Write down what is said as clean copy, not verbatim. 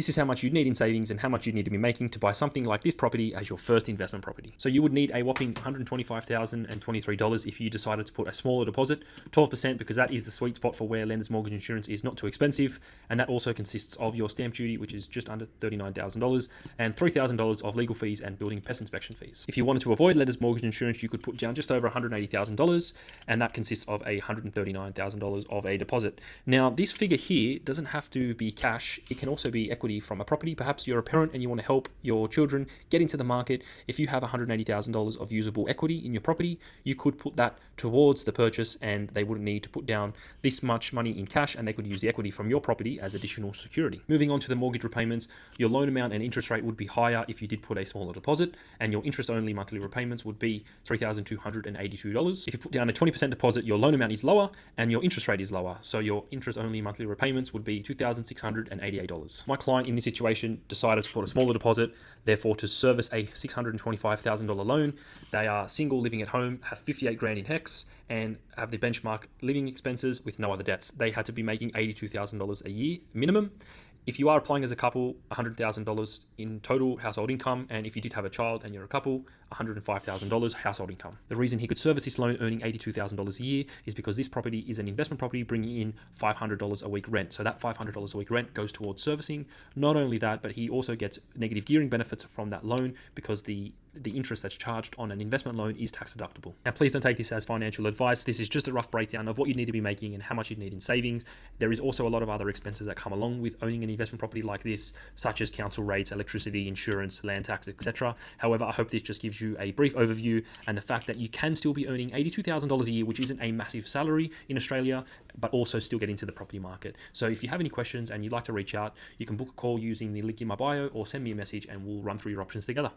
This is how much you'd need in savings and how much you'd need to be making to buy something like this property as your first investment property. So you would need a whopping $125,023 if you decided to put a smaller deposit, 12%, because that is the sweet spot for where lender's mortgage insurance is not too expensive. And that also consists of your stamp duty, which is just under $39,000, and $3,000 of legal fees and building pest inspection fees. If you wanted to avoid lender's mortgage insurance, you could put down just over $180,000, and that consists of $139,000 of a deposit. Now, this figure here doesn't have to be cash. It can also be equity from a property. Perhaps you're a parent and you want to help your children get into the market. If you have $180,000 of usable equity in your property, you could put that towards the purchase, and they wouldn't need to put down this much money in cash, and they could use the equity from your property as additional security. Moving on to the mortgage repayments, your loan amount and interest rate would be higher if you did put a smaller deposit, and your interest only monthly repayments would be $3,282. If you put down a 20% deposit, your loan amount is lower and your interest rate is lower, so your interest only monthly repayments would be $2,688. My client in this situation decided to put a smaller deposit, therefore to service a $625,000 loan. They are single, living at home, have 58 grand in HEX, and have the benchmark living expenses with no other debts. They had to be making $82,000 a year minimum. If you are applying as a couple, $100,000 in total household income, and if you did have a child and you're a couple, $105,000 household income. The reason he could service this loan earning $82,000 a year is because this property is an investment property bringing in $500 a week rent. So that $500 a week rent goes towards servicing. Not only that, but he also gets negative gearing benefits from that loan because the interest that's charged on an investment loan is tax deductible. Now, please don't take this as financial advice. This is just a rough breakdown of what you need to be making and how much you need in savings. There is also a lot of other expenses that come along with owning an investment property like this, such as council rates, electricity, insurance, land tax, etc. However, I hope this just gives you a brief overview and the fact that you can still be earning $82,000 a year, which isn't a massive salary in Australia, but also still get into the property market. So if you have any questions and you'd like to reach out, you can book a call using the link in my bio or send me a message and we'll run through your options together.